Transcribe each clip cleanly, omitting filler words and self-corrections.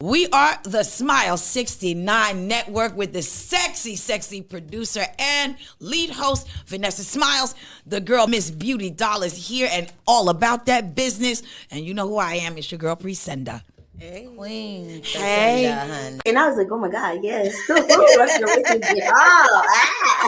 We are the Smile 69 Network with the sexy producer and lead host, Vanessa Smiles. The girl, Miss Beauty Doll, is here and all about that business. And you know who I am. It's your girl, Presenda. Hey. Queen. Hey. And I was like, oh my God, yes.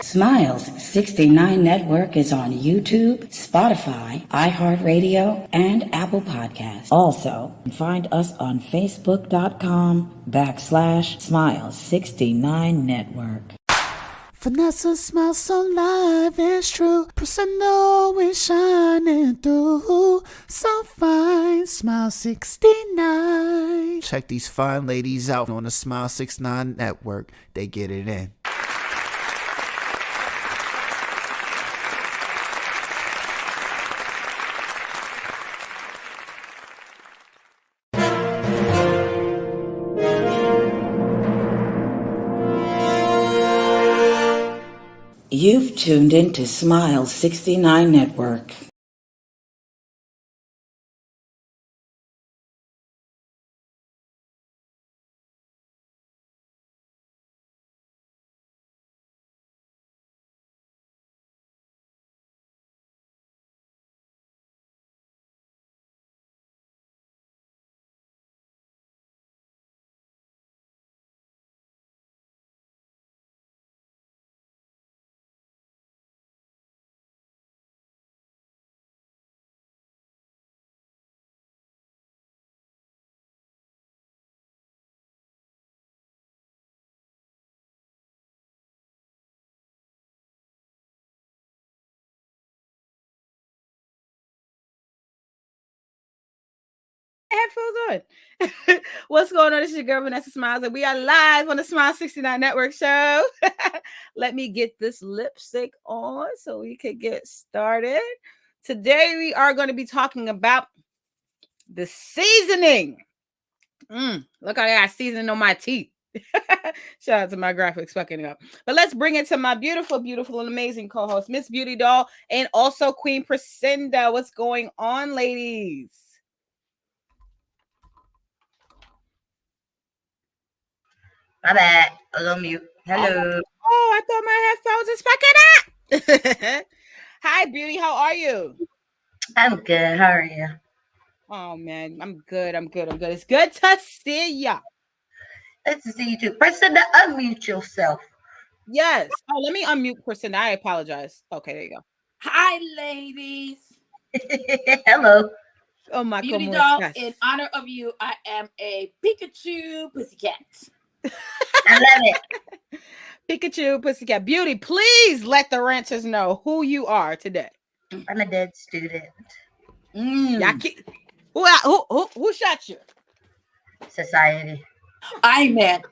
Smiles 69 Network is on YouTube, Spotify, iHeartRadio, and Apple Podcasts. Also, find us on Facebook.com/Smiles69 Network. Vanessa smiles so live, it's true. Personal is shining through. So fine, Smile 69. Check these fine ladies out on the Smile 69 Network. They get it in. You've tuned into Smile 69 Network. Headphones on. What's going on? This is your girl Vanessa Smiles, and we are live on the Smile 69 Network show. Let me get this lipstick on so we can get started. Today we are going to be talking about the seasoning. Look, I got seasoning on my teeth. Shout out to my graphics fucking up. But let's bring it to my beautiful and amazing co-host, Miss Beauty Doll, and also Queen Presenda. What's going on, ladies? My bad. A little mute. Hello. Oh, I thought my headphones is fucking up. Hi, Beauty. How are you? I'm good. How are you? Oh, man. I'm good. It's good to see ya. Good to see you too. Presenda, unmute yourself. Yes. Oh, let me unmute Presenda. I apologize. Okay, there you go. Hi, ladies. Hello. Oh, my Beauty Doll, in honor of you, I am a Pikachu pussycat. I love it. Pikachu Pussycat. Beauty, please let the ranchers know who you are today. I'm a dead student. Who shot you? Society. I meant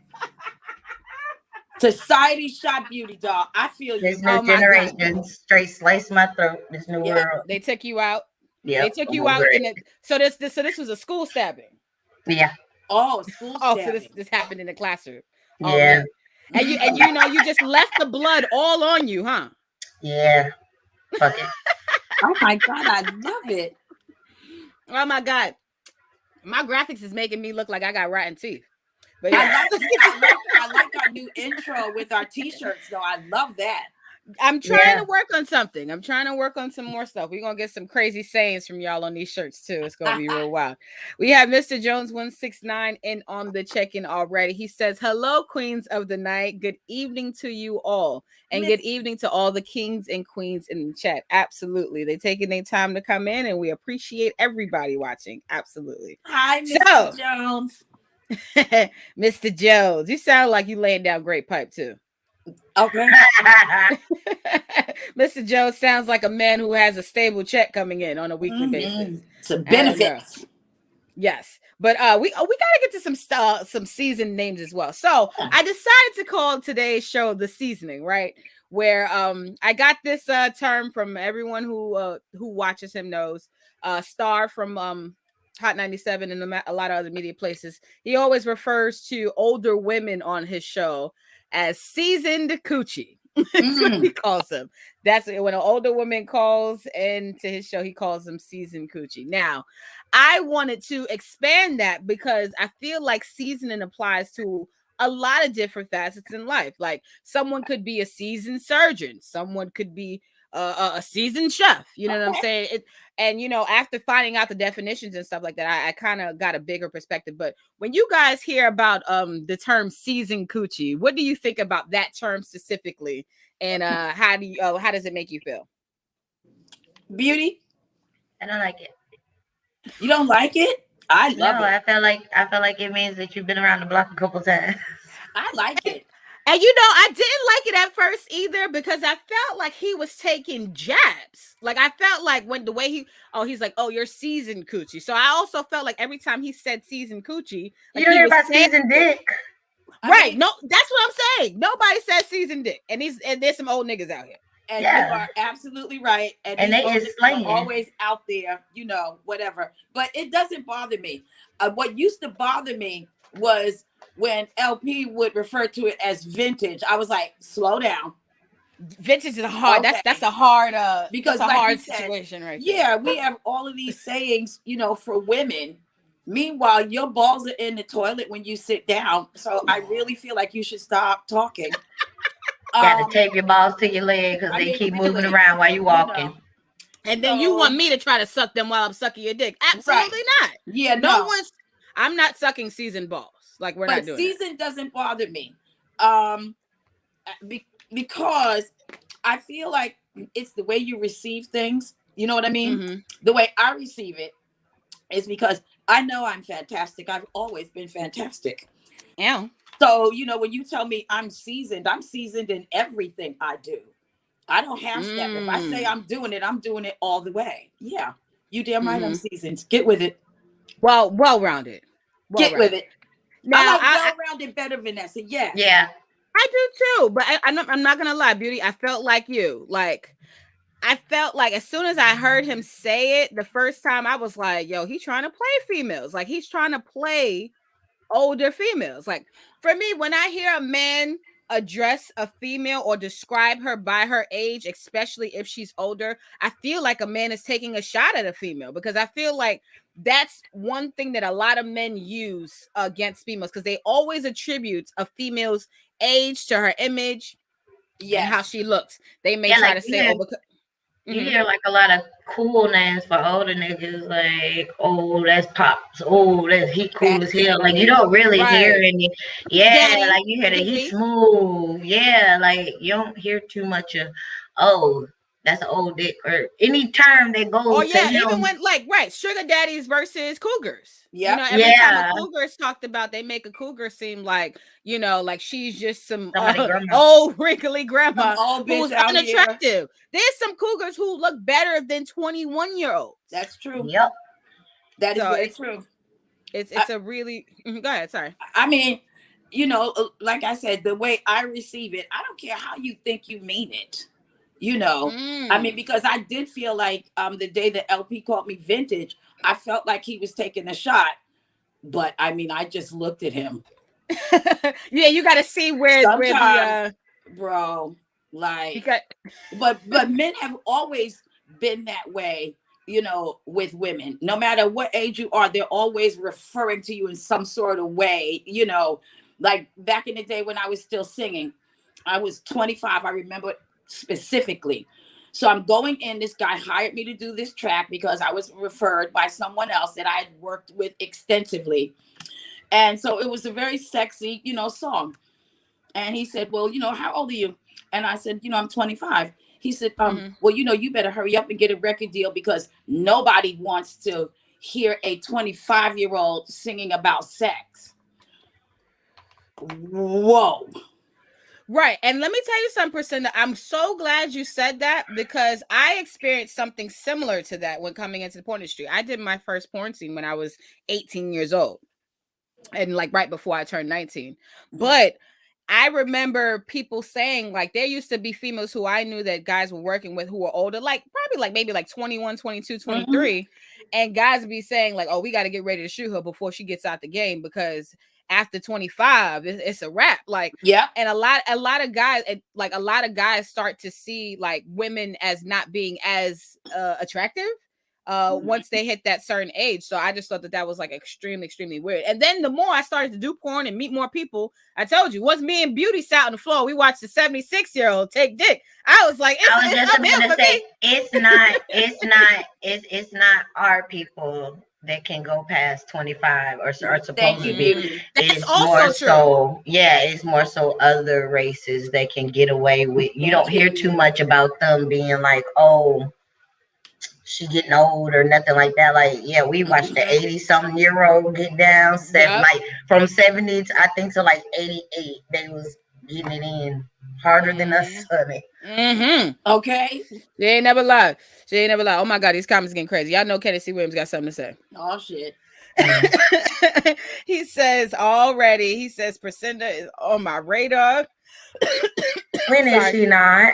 society shot Beauty Doll. I feel There's you. no generation. Straight slice my throat. There's no world. They took you out. Yeah. They took you out in it. So this was a school stabbing. Yeah. Oh, school stabbing. So this happened in the classroom. Yeah. And you just left the blood all on you, huh? Yeah. Fuck it. Oh my God, I love it. Oh my God. My graphics is making me look like I got rotten teeth. But yeah. I like our new intro with our t-shirts, though. I love that. I'm trying to work on something. I'm trying to work on some more stuff. We're going to get some crazy sayings from y'all on these shirts, too. It's going to be real wild. We have Mr. Jones 169 in on the check-in already. He says, hello, queens of the night. Good evening to you all. And good evening to all the kings and queens in the chat. Absolutely. They're taking their time to come in, and we appreciate everybody watching. Absolutely. Hi, Mr. Jones. Mr. Jones, you sound like you laying down great pipe, too. Okay. Mr. Jones sounds like a man who has a stable check coming in on a weekly basis. Some benefits. Yes. But we gotta get to some seasoned names as well. So I decided to call today's show The Seasoning, right? Where I got this term from everyone who watches him knows. Star from Hot 97 and a lot of other media places. He always refers to older women on his show as seasoned coochie. That's what he calls them. That's when an older woman calls into his show, he calls them seasoned coochie. Now, I wanted to expand that because I feel like seasoning applies to a lot of different facets in life. Like someone could be a seasoned surgeon, someone could be a seasoned chef. You know what I'm saying? And after finding out the definitions and stuff like that, I kind of got a bigger perspective. But when you guys hear about the term seasoned coochie, what do you think about that term specifically? And how does it make you feel? Beauty? I don't like it. You don't like it? I love it. I feel like it means that you've been around the block a couple times. I like it. And I didn't like it at first either because I felt like he was taking jabs. Like I felt like when the way he's like, oh, you're seasoned coochie. So I also felt like every time he said seasoned coochie, like you don't hear about seasoned dick. Right. No, that's what I'm saying. Nobody says seasoned dick. And there's some old niggas out here. And you are absolutely right. And they is slanging. Always out there, whatever. But it doesn't bother me. What used to bother me was when LP would refer to it as vintage. I was like, slow down. Vintage is a hard. Okay. That's a hard. Because that's a hard said, situation, right? Yeah, we have all of these sayings, for women. Meanwhile, your balls are in the toilet when you sit down. So I really feel like you should stop talking. You got to tape your balls to your leg because they keep moving around while you're walking. And then you want me to try to suck them while I'm sucking your dick? Absolutely not. Yeah, no. I'm not sucking seasoned balls. Like we're not doing. But seasoned doesn't bother me, because I feel like it's the way you receive things. You know what I mean? Mm-hmm. The way I receive it is because I know I'm fantastic. I've always been fantastic. Yeah. So, when you tell me I'm seasoned in everything I do. I don't half step. If I say I'm doing it all the way. Yeah. You damn right I'm seasoned. Get with it. Well-rounded. Get with it. Now, I like well-rounded better, Vanessa. Yeah. Yeah. I do too. But I'm not going to lie, Beauty. I felt like you. Like, I felt like as soon as I heard him say it the first time, I was like, yo, he's trying to play females. Like, he's trying to play older females. Like for me, when I hear a man address a female or describe her by her age, especially if she's older, I feel like a man is taking a shot at a female because I feel like that's one thing that a lot of men use against females because they always attribute a female's age to her image and how she looks. They may try to say, you hear like a lot of cool names for older niggas, like, oh, that's Pops, oh, he cool as hell. Like you don't really hear any, like you hear that he's smooth, like you don't hear too much of, oh, that's an old dick or any term that goes. Even when sugar daddies versus cougars. Yeah, every time a cougar is talked about, they make a cougar seem like like she's just some old wrinkly grandma who's unattractive. There's some cougars who look better than 21-year-olds. That's true. Yep, that is very true. It's a really go ahead. Sorry. I mean, like I said, the way I receive it, I don't care how you think you mean it. I mean, because I did feel like the day that LP called me vintage, I felt like he was taking a shot, but I mean, I just looked at him. You got to see where the bro, like, but men have always been that way, with women. No matter what age you are, they're always referring to you in some sort of way, like back in the day when I was still singing. I was 25. I remember specifically. So I'm going in, this guy hired me to do this track because I was referred by someone else that I had worked with extensively. And so it was a very sexy, song. And he said, well, how old are you? And I said, I'm 25. He said, well, you better hurry up and get a record deal because nobody wants to hear a 25-year-old singing about sex. Whoa. Right. And let me tell you something, Priscilla. I'm so glad you said that because I experienced something similar to that when coming into the porn industry. I did my first porn scene when I was 18 years old and like right before I turned 19. But I remember people saying like there used to be females who I knew that guys were working with who were older, like probably like maybe like 21, 22, 23. And guys would be saying like, oh, we got to get ready to shoot her before she gets out the game because after 25, it's a wrap. Like, and a lot of guys start to see like women as not being as attractive once they hit that certain age. So I just thought that was like extremely weird. And then the more I started to do porn and meet more people, I told you, once me and Beauty sat on the floor, we watched the 76-year-old take dick. I was like, it's not our people that can go past 25 or are supposed to be. It's more true. So it's more so other races that can get away with. You don't hear too much about them being like, oh, she getting old or nothing like that. Like, we watched the 80-something-year-old get down, like from 70 to, I think, to like 88. They was getting it in harder than us, honey. Okay. She ain't never lied. Oh my God, these comments getting crazy. Y'all know Kenny C. Williams got something to say. Oh shit. He says already. He says Priscilla is on my radar. When is she not?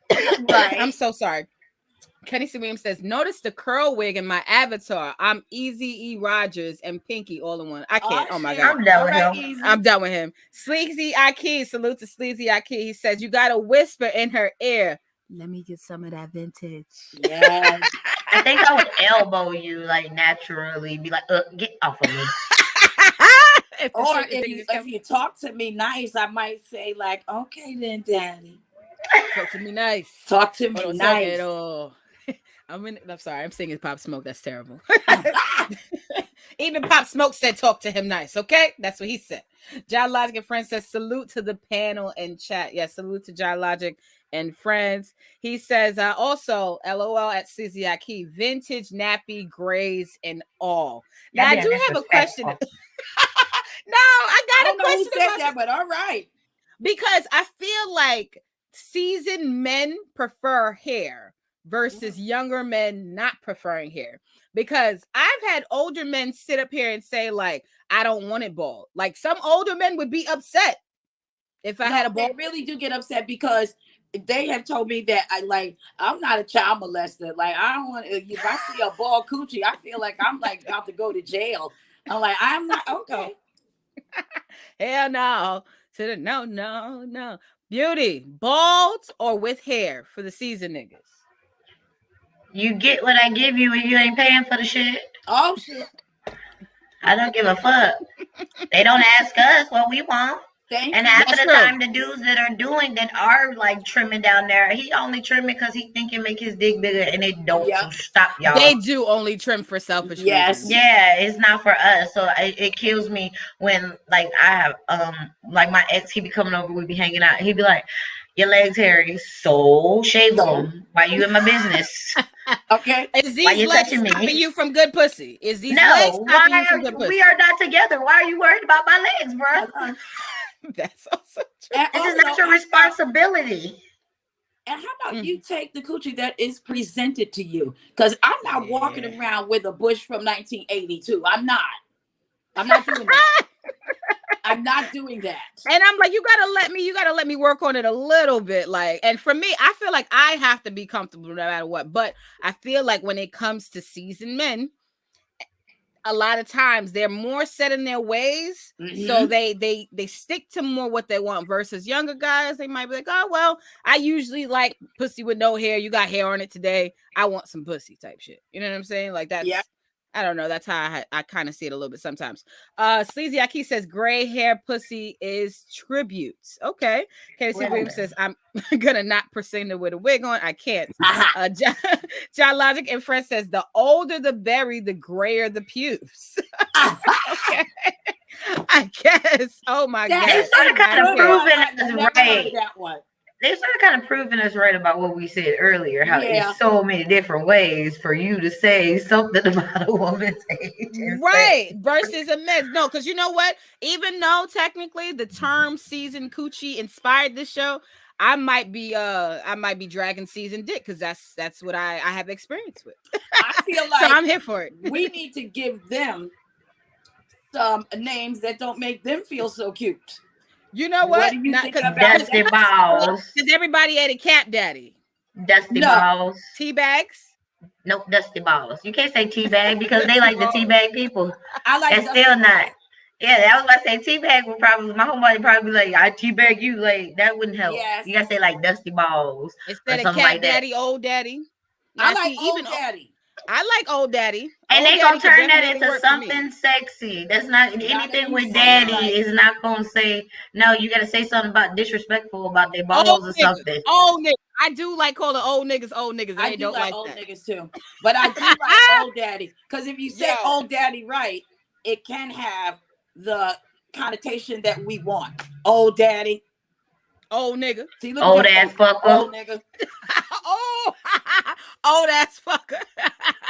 Right. I'm so sorry. Kenny C. Williams says, notice the curl wig in my avatar. I'm Easy E. Rogers and Pinky all in one. I can't. Oh my God. I'm done with him. I'm done with him. Sleazy Aki. Salute to Sleazy Aki. He says, you got to whisper in her ear. Let me get some of that vintage. Yes. I think I would elbow you like naturally. Be like, get off of me. if you talk to me nice, I might say like, okay then, daddy. Talk to me nice. Talk to me nice. I'm sorry. I'm singing Pop Smoke. That's terrible. Even Pop Smoke said talk to him nice. Okay? That's what he said. John Logic and Friends says salute to the panel and chat. Yeah, salute to John Logic and Friends. He says also LOL at CZIK, vintage nappy grays and all. Now I do have a question. No, I got a question about that, but all right. Because I feel like seasoned men prefer hair versus younger men not preferring hair, because I've had older men sit up here and say like, I don't want it bald. Like some older men would be upset if I had a bald. They really do get upset because they have told me that I'm not a child molester. Like I don't want, if I see a bald coochie, I feel like I'm like about to go to jail. I'm like, I'm not okay. Hell no. To the no. Beauty, bald or with hair for the season niggas? You get what I give you and you ain't paying for the shit. Oh shit. I don't give a fuck. They don't ask us what we want. And half of the time, the dudes that are like trimming down there, he only trimming because he think it make his dick bigger, and it don't. So stop, y'all. They do only trim for selfish reasons. Yeah, it's not for us. So it kills me when like I have like my ex, he be coming over, we be hanging out, he be like, your legs hairy, so shave them. Why you in my business? Okay. Is these legs stopping you from good pussy? Is these legs stopping you from good pussy? We are not together. Why are you worried about my legs, bro? That's also true. This is not your responsibility. And how about you take the coochie that is presented to you? Because I'm not walking around with a bush from 1982. I'm not doing that. I'm not doing that. And I'm like, you gotta let me work on it a little bit. Like, and for me, I feel like I have to be comfortable no matter what. But I feel like when it comes to seasoned men, a lot of times they're more set in their ways, so they stick to more what they want versus younger guys. They might be like, oh well, I usually like pussy with no hair. You got hair on it today. I want some pussy type shit. You know what I'm saying? Like that's I don't know. That's how I kind of see it a little bit sometimes. Sleazy Aki says gray hair pussy is tributes. Okay. Casey Williams says I'm gonna not present it with a wig on. I can't. John Logic and Friends says the older the berry, the grayer the pubes. Okay. I guess. Oh my God. They started kind of proving us right. They started kind of proving us right about what we said earlier, how there's so many different ways for you to say something about a woman's age. Right. Versus a man's. No, because you know what? Even though technically the term seasoned coochie inspired this show, I might be dragging seasoned dick because that's what I have experience with. I feel like so I'm here for it. We need to give them some names that don't make them feel so cute. You know what? Dusty balls. Because everybody ate a cat daddy. Dusty balls. Tea bags. Nope, dusty balls. You can't say tea bag because they like the tea bag people. I like that's still not. Yeah, that was what I say. Teabag would probably, my homeboy would probably be like, I teabag you. Like, that wouldn't help. Yes. You gotta say like Dusty Balls instead or of something Cat like Daddy, that. Old Daddy. I Now, like see, Old even Daddy. I like Old Daddy. And Old they gonna Daddy could turn that definitely into work for me. something sexy. That's not if anything you with say it daddy right. is not gonna say no. You gotta say something about disrespectful about their balls Old or niggas. something. Old niggas. I do like calling old niggas old niggas. And I they do don't like like old that. niggas too, but I do like Old Daddy because if you say Yo. Old Daddy right, it can have the connotation that we want. Old Daddy, Old nigga. see, look Old at ass fucker. Old nigga. Oh, old ass fucker.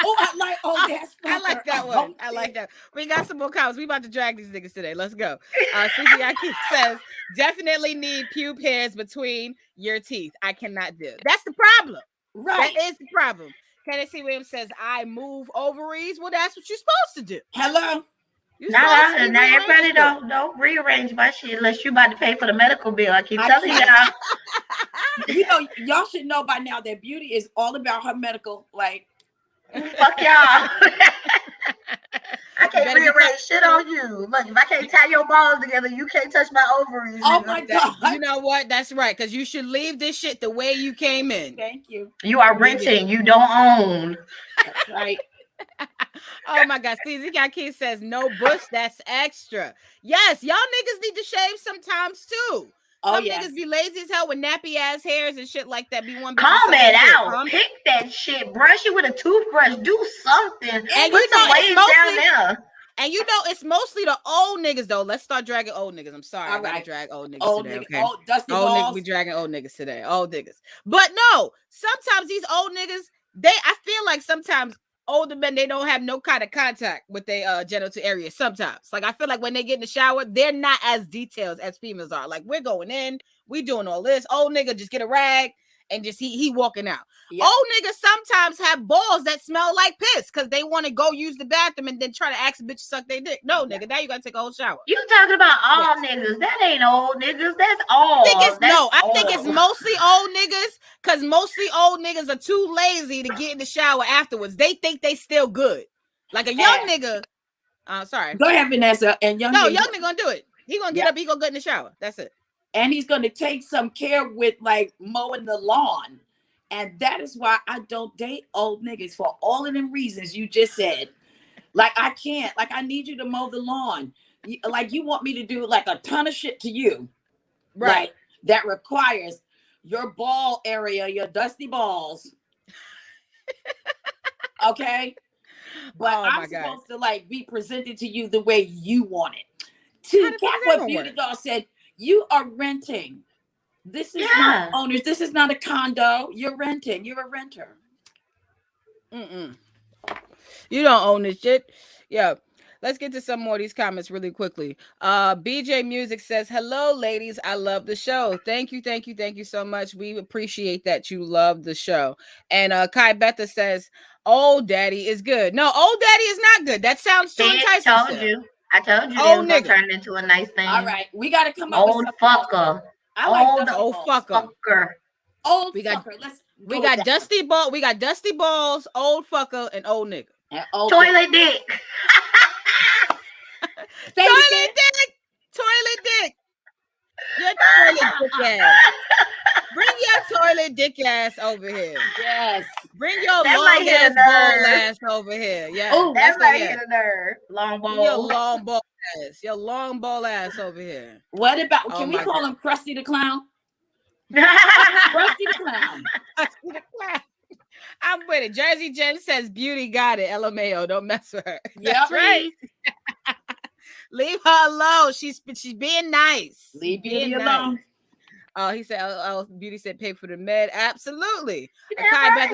Oh, I like old ass fucker. I like that one. I like that. We got some more comments. We about to drag these niggas today. Let's go. CZIK says, definitely need pube hairs between your teeth. I cannot do it. That's the problem. Right. That is the problem. Tennessee Williams says, I move ovaries. Well, that's what you're supposed to do. Hello. Now everybody don't rearrange my shit unless you about to pay for the medical bill. I keep telling y'all. You know, y'all should know by now that Beauty is all about her medical. Like, fuck y'all. I can't rearrange shit on you. Look, if I can't tie your balls together, you can't touch my ovaries. Oh my God. You know what? That's right. Because you should leave this shit the way you came in. Thank you. You are renting. You don't own. That's right. Oh my God. CZIK says no bush. That's extra. Yes, y'all niggas need to shave sometimes too. Some niggas be lazy as hell with nappy ass hairs and shit like that. Be one. Comb it out. Pick that shit. Brush it with a toothbrush. Do something. And put some waves down there. And you know it's mostly the old niggas though. Let's start dragging old niggas. I'm sorry, I gotta drag old niggas old today. Nigga, Okay, old dusty old balls. Niggas, we dragging old niggas today. Old niggas. But no, sometimes these old niggas, I feel like sometimes older men, they don't have no kind of contact with their genital area. Sometimes, like I feel like when they get in the shower, they're not as detailed as females are. Like we're going in, we doing all this. Old nigga just get a rag and just he walking out. Yep. Old niggas sometimes have balls that smell like piss because they want to go use the bathroom and then try to ask a bitch to suck their dick. No, nigga, now you gotta take a whole shower. You talking about all niggas? That ain't old niggas. That's all. I think it's mostly old niggas because mostly old niggas are too lazy to get in the shower afterwards. They think they still good. Like a young nigga. Sorry. Go ahead, Vanessa. And young nigga gonna do it. He gonna get up. He gonna get in the shower. That's it. And he's going to take some care with like mowing the lawn. And that is why I don't date old niggas for all of them reasons you just said. Like, I can't. Like, I need you to mow the lawn. Like, you want me to do like a ton of shit to you. Right. Like, that requires your ball area, your dusty balls. Okay? But I'm supposed to like be presented to you the way you want it. To get what Beauty Doll said, you are renting. This is not owners. This is not a condo. You're renting. You're a renter. You don't own this shit. Yeah. Let's get to some more of these comments really quickly. BJ Music says, hello, ladies. I love the show. Thank you. Thank you. Thank you so much. We appreciate that you love the show. And Kai Betha says, old daddy is good. No, old daddy is not good. That sounds too enticing. I told you old nigga turn into a nice thing. All right, we got to come up old with fucker. I like old fucker. Old we got, fucker. We got dusty ball. We got dusty balls, old fucker, and old nigga. And old toilet dick. Toilet dick. Toilet dick. Your toilet dick ass. Bring your toilet dick ass over here. Yes. Bring your long ass ball ass over here. Yeah. Oh, that's right here, the nerve. Long ball. Your long ball ass. Your long ball ass over here. What about? Can we call him Krusty the Clown? Krusty the Clown. Krusty the Clown. I'm with it. Jersey Jen says Beauty got it. LMAO. Don't mess with her. That's right. Leave her alone. She's being nice. Leave Beauty alone. Oh, he said, Beauty said pay for the med. Absolutely. Kai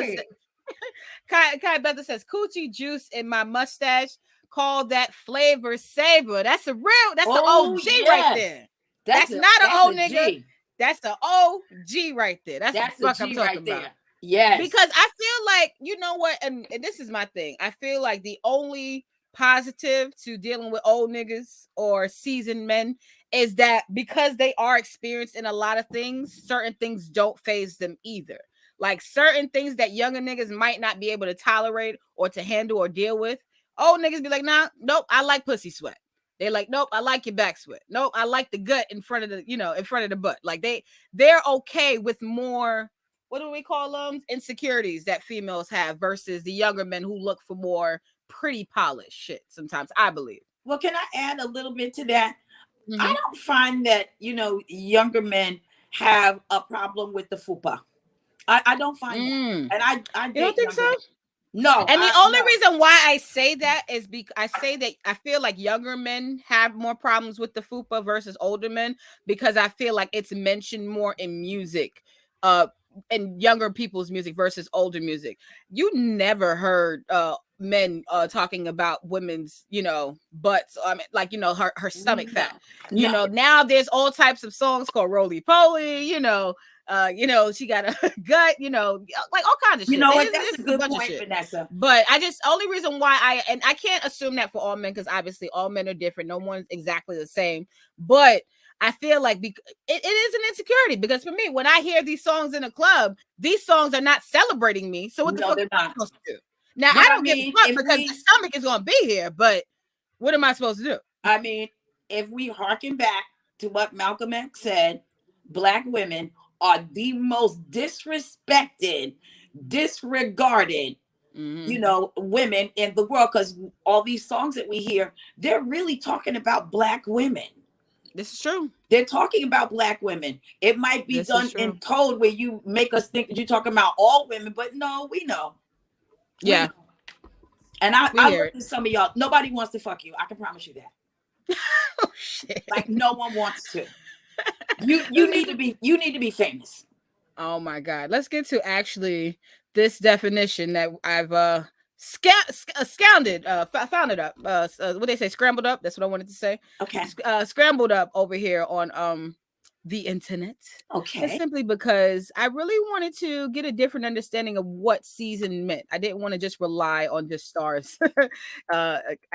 Betha says, coochie juice in my mustache. Call that flavor saver. That's an OG right there. That's not an old nigga. G. That's the OG right there. That's the fuck I'm talking about. Yes. Because I feel like, you know what, and this is my thing. I feel like the only positive to dealing with old niggas or seasoned men is that because they are experienced in a lot of things, certain things don't phase them either. Like certain things that younger niggas might not be able to tolerate or to handle or deal with, old niggas be like, nah, nope, I like pussy sweat. They're like, nope, I like your back sweat. Nope, I like the gut in front of the, in front of the butt. Like they're okay with more, what do we call them? Insecurities that females have versus the younger men who look for more pretty polished shit sometimes, I believe. Well, can I add a little bit to that? Mm-hmm. I don't find that, younger men have a problem with the fupa. I don't find that. And I you don't think so? Men. No. And the only reason why I say that is because I say that I feel like younger men have more problems with the fupa versus older men, because I feel like it's mentioned more in music, and younger people's music versus older music. You never heard men talking about women's, butts. I mean, like, her stomach fat. No. Now there's all types of songs called Roly Poly, she got a gut, like all kinds of shit. What? That's a good point, Vanessa. But only reason why I can't assume that for all men, because obviously all men are different. No one's exactly the same. But I feel like it is an insecurity, because for me, when I hear these songs in a club, these songs are not celebrating me. So what the fuck am I supposed to do? Now, I don't give a fuck because the stomach is going to be here, but what am I supposed to do? I mean, if we harken back to what Malcolm X said, Black women are the most disrespected, disregarded, women in the world, because all these songs that we hear, they're really talking about Black women. This is true. They're talking about Black women. It might be done in code where you make us think that you're talking about all women, but no, we know. Yeah. And I look at some of y'all. Nobody wants to fuck you. I can promise you that. Oh shit! Like no one wants to. You need to be famous. Oh my God! Let's get to actually this definition that I've found it up. What they say, scrambled up. That's what I wanted to say. Okay. Scrambled up over here on the internet. Okay. It's simply because I really wanted to get a different understanding of what season meant. I didn't want to just rely on just stars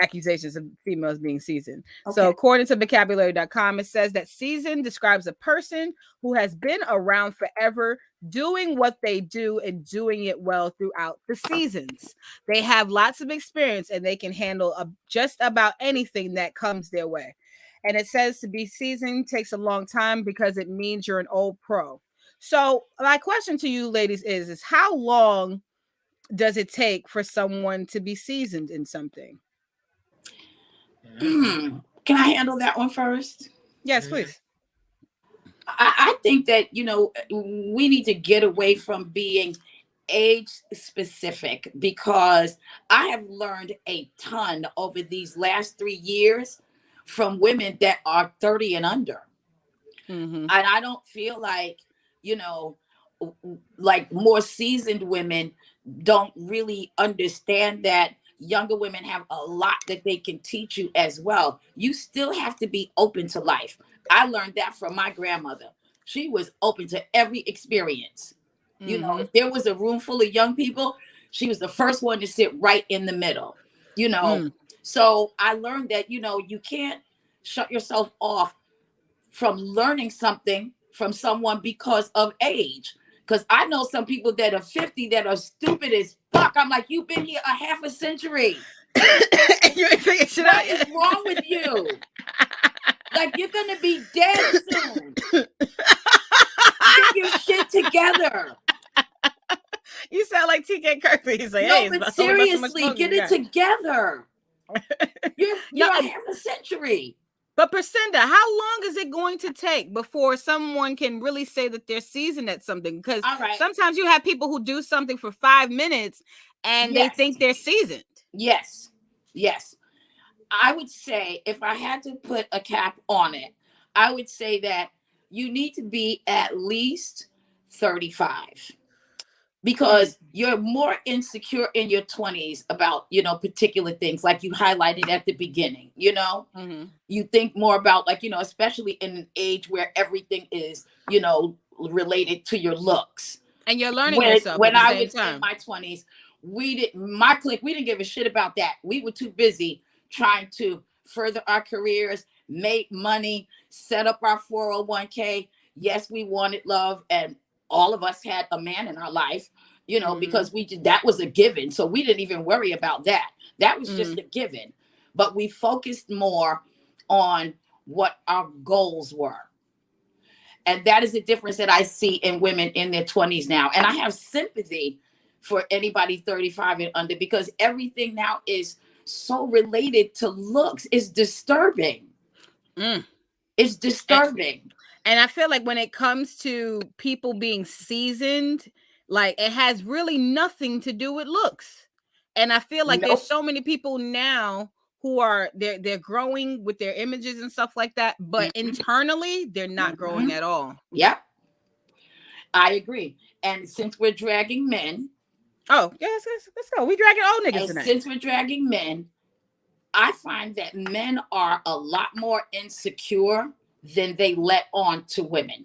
accusations of females being seasoned. Okay. So according to vocabulary.com, it says that seasoned describes a person who has been around forever, doing what they do and doing it well throughout the seasons. They have lots of experience and they can handle just about anything that comes their way. And it says to be seasoned takes a long time because it means you're an old pro. So my question to you ladies is how long does it take for someone to be seasoned in something? Can I handle that one first? Yes, please. I think that, we need to get away from being age specific, because I have learned a ton over these last 3 years from women that are 30 and under. Mm-hmm. And I don't feel like, like more seasoned women don't really understand that younger women have a lot that they can teach you as well. You still have to be open to life. I learned that from my grandmother. She was open to every experience. Mm-hmm. If there was a room full of young people, she was the first one to sit right in the middle, So I learned that, you can't shut yourself off from learning something from someone because of age. Because I know some people that are 50 that are stupid as fuck. I'm like, you've been here a half a century. You ain't figured shit out yet. What is wrong with you? Like, you're going to be dead soon. Get your shit together. You sound like TK Kirkby. He's like, no, but seriously, get it together. You're a half a century. But Priscinda, how long is it going to take before someone can really say that they're seasoned at something? Because sometimes you have people who do something for 5 minutes and they think they're seasoned. Yes. I would say, if I had to put a cap on it, I would say that you need to be at least 35. Because you're more insecure in your 20s about, particular things like you highlighted at the beginning, Mm-hmm. You think more about especially in an age where everything is, related to your looks. And you're learning yourself. When I was in my 20s, we didn't give a shit about that. We were too busy trying to further our careers, make money, set up our 401k. Yes, we wanted love, and all of us had a man in our life, because that was a given. So we didn't even worry about that. That was just a given. But we focused more on what our goals were. And that is the difference that I see in women in their 20s now. And I have sympathy for anybody 35 and under, because everything now is so related to looks. It's disturbing. It's disturbing. And I feel like when it comes to people being seasoned, like it has really nothing to do with looks. And I feel like there's so many people now who are they're growing with their images and stuff like that, but internally they're not growing at all. Yep. I agree. And since we're dragging men. Oh, yes, let's go. We dragging all niggas tonight. Since we're dragging men, I find that men are a lot more insecure than they let on to women.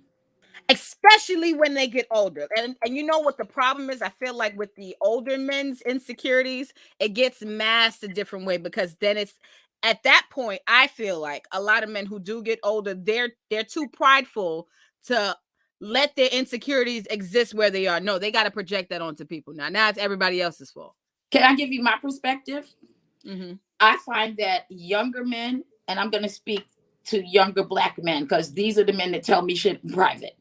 Especially when they get older. And you know what the problem is? I feel like with the older men's insecurities, it gets masked a different way, because then it's at that point, I feel like a lot of men who do get older, they're too prideful to let their insecurities exist where they are. No, they got to project that onto people. Now it's everybody else's fault. Can I give you my perspective? I find that younger men, and I'm going to speak to younger Black men, because these are the men that tell me shit in private.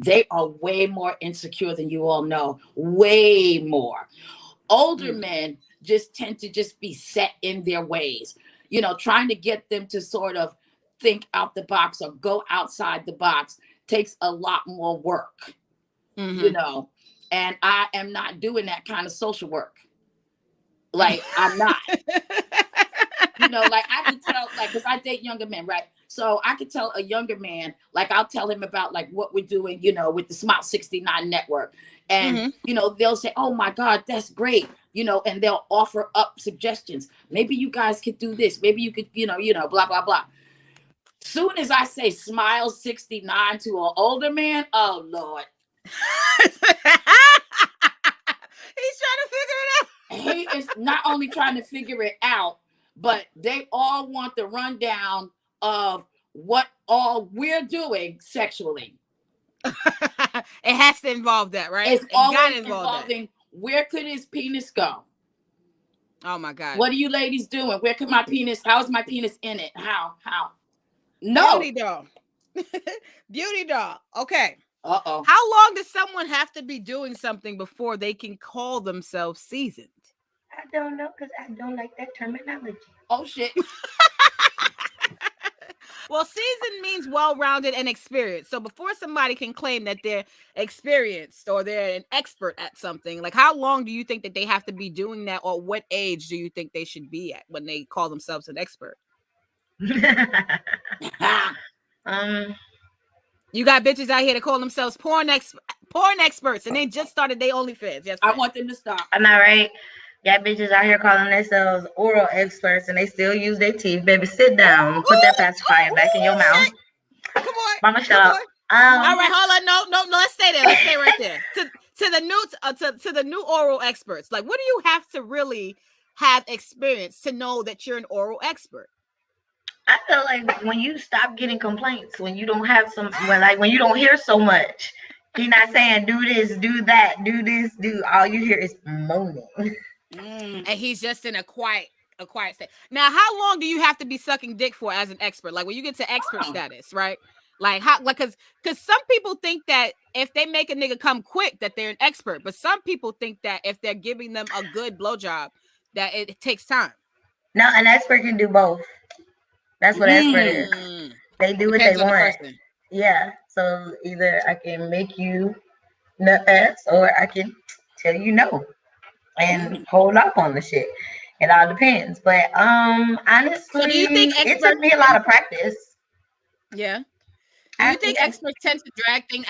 They are way more insecure than you all know. Way more. Older men just tend to just be set in their ways. You know, trying to get them to sort of think out the box or go outside the box takes a lot more work. You know, and I am not doing that kind of social work. Like, I'm not. You know, like I can tell, like, because I date younger men, right? So I could tell a younger man, like I'll tell him about like what we're doing, you know, with the Smile 69 network. And, you know, they'll say, oh my God, that's great. You know, and they'll offer up suggestions. Maybe you guys could do this. Maybe you could, you know, blah, blah, blah. Soon as I say Smile 69 to an older man, oh Lord. He's trying to figure it out. He is not only trying to figure it out, but they all want the rundown of what all we're doing sexually. It has to involve that, right? It's always involving where could his penis go? Oh my God. What are you ladies doing? Where could my penis, how's my penis in it? How? No. Beauty doll. Beauty doll. Okay. Uh-oh. How long does someone have to be doing something before they can call themselves seasoned? I don't know, because I don't like that terminology. Oh shit. Well, seasoned means well-rounded and experienced. So before somebody can claim that they're experienced or they're an expert at something, like how long do you think that they have to be doing that, or what age do you think they should be at when they call themselves an expert? You got bitches out here to call themselves porn experts, and they just started their OnlyFans. Yes, I want them to stop. Am I right? Got bitches out here calling themselves oral experts, and they still use their teeth. Baby, sit down. Put that pacifier back in your mouth. Come on, Mama, shut up. All right, hold on. No. Let's stay there. Let's stay right there. To the new oral experts. Like, what do you have to really have experience to know that you're an oral expert? I feel like when you stop getting complaints, when you don't have when you don't hear so much, he's not saying do this, do that, do this, do. All you hear is moaning. And he's just in a quiet state. Now, how long do you have to be sucking dick for as an expert? Like when you get to expert status, right? Like how, like, because some people think that if they make a nigga come quick, that they're an expert. But some people think that if they're giving them a good blowjob, that it takes time. No, an expert can do both. That's what expert is. They do what they want. Yeah. So either I can make you nut fast, or I can tell you no and hold up on the shit. It all depends. But honestly, so do you think it took me a lot of practice. Yeah. Do you think experts tend to drag things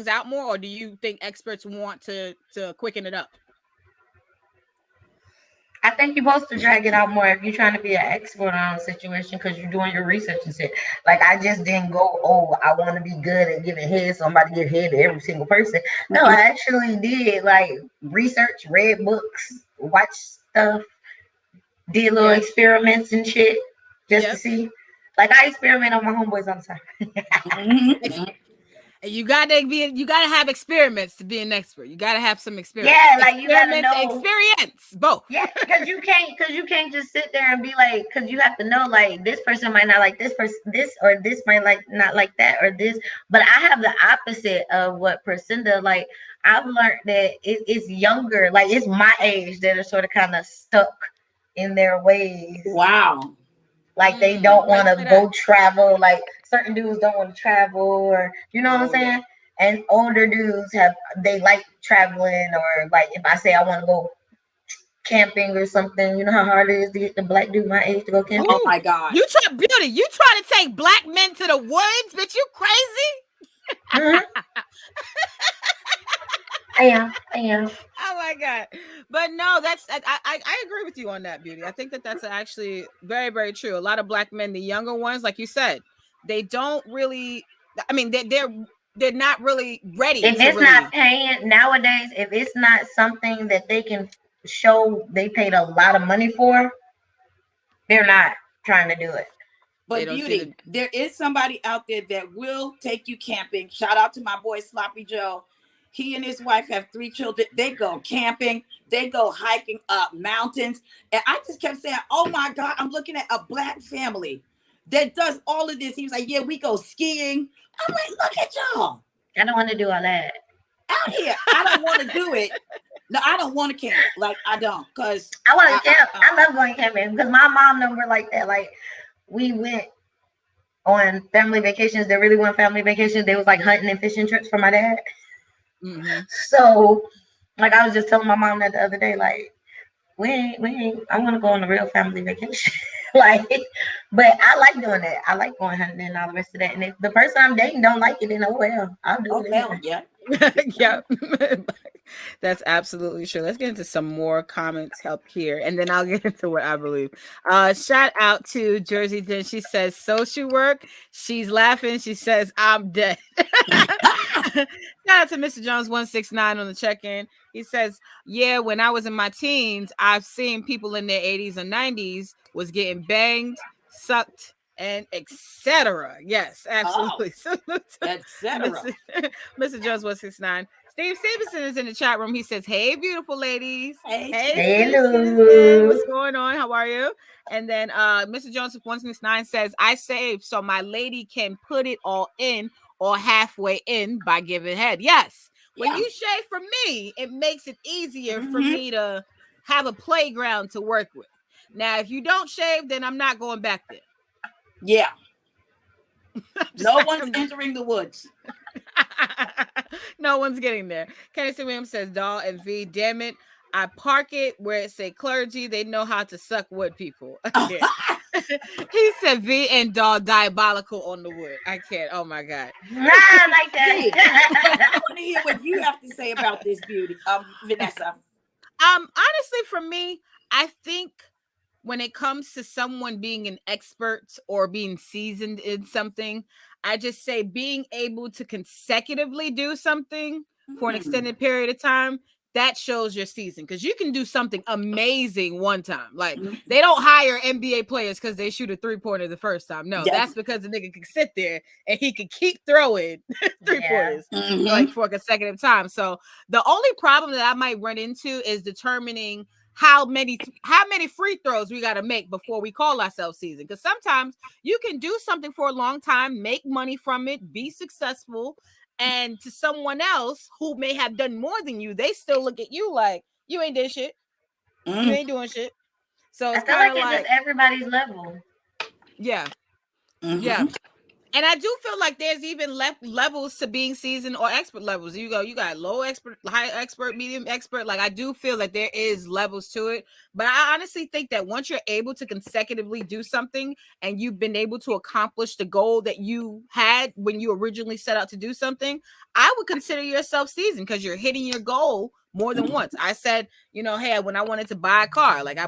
out more, or do you think experts want to quicken it up? I think you're supposed to drag it out more if you're trying to be an expert on a situation, because you're doing your research and shit. Like, I just didn't go, oh, I want to be good at giving head, so I'm about to give head to every single person. No, I actually did like research, read books, watch stuff, did little experiments and shit just to see. Like, I experiment on my homeboys all the time. And you gotta have experiments to be an expert. You gotta have some experience. Yeah, like you gotta know experience both. Yeah, because you can't just sit there and be like, because you have to know like this person might not like this person, this or this might like not like that or this. But I have the opposite of what Priscinda like. I've learned that it's younger, like it's my age that are sort of kind of stuck in their ways. Wow. Like they don't want to go travel. Like certain dudes don't want to travel, or you know what I'm saying. Yeah. And older dudes they like traveling, or like if I say I want to go camping or something, you know how hard it is to get the black dude my age to go camping. Oh my God! You try to take black men to the woods, bitch? You crazy? Mm-hmm. I am. Oh my God. But no, that's I agree with you on that, Beauty. I think that's actually very, very true. A lot of black men, the younger ones, like you said, they don't really, I mean, they're not really ready. If it's not paying nowadays, if it's not something that they can show they paid a lot of money for, they're not trying to do it. But Beauty, there is somebody out there that will take you camping. Shout out to my boy Sloppy Joe. He and his wife have 3 children. They go camping. They go hiking up mountains. And I just kept saying, oh my God, I'm looking at a black family that does all of this. He was like, yeah, we go skiing. I'm like, look at y'all. I don't want to do all that. Out here, I don't want to do it. No, I don't want to camp. Like, I don't. Because I want to camp. I love going camping because my mom never like that. Like, we went on family vacations. They really went family vacations. They was like hunting and fishing trips for my dad. Mm-hmm. So, like, I was just telling my mom that the other day, like, we ain't, I want to go on a real family vacation. Like, but I like doing that. I like going hunting and all the rest of that. And if the person I'm dating don't like it, then oh well, I'll do it. Well, yeah. Yeah. That's absolutely true. Let's get into some more comments up here, and then I'll get into what I believe. Shout out to Jersey Jen. She says social work. She's laughing. She says I'm dead. Shout out to Mr. Jones 169 on the check-in. He says, yeah, when I was in my teens, I've seen people in their 80s and 90s was getting banged, sucked, and etc. Yes, absolutely. Etc. Mr. Jones 169. Steve Stevenson is in the chat room. He says, hey, beautiful ladies. Hey, hello. What's going on? How are you? And then Mr. Jones 169 says, I saved so my lady can put it all in or halfway in by giving head. Yes. When you shave for me, it makes it easier for me to have a playground to work with. Now, if you don't shave, then I'm not going back there. Yeah. No one's entering the woods. No one's getting there. Kenny C. Williams says, Doll and V, damn it. I park it where it say clergy. They know how to suck wood, people. He said V and Doll diabolical on the wood. I can't. Oh my God. I like that. I want to hear what you have to say about this, Beauty. Vanessa. Honestly, for me, I think when it comes to someone being an expert or being seasoned in something, I just say being able to consecutively do something for an extended period of time, that shows your season, because you can do something amazing one time. Like, they don't hire NBA players because they shoot a 3-pointer the first time. No, that's because the nigga can sit there and he can keep throwing 3-pointers like for a consecutive time. So the only problem that I might run into is determining how many free throws we got to make before we call ourselves seasoned. Because sometimes you can do something for a long time, make money from it, be successful, and to someone else who may have done more than you, they still look at you like you ain't did shit. You ain't doing shit. So it's kind of like it's everybody's level. Yeah. Yeah. And I do feel like there's even levels to being seasoned or expert levels. You got low expert, high expert, medium expert. Like, I do feel that there is levels to it. But I honestly think that once you're able to consecutively do something and you've been able to accomplish the goal that you had when you originally set out to do something, I would consider yourself seasoned because you're hitting your goal more than once. I said, hey, when I wanted to buy a car, like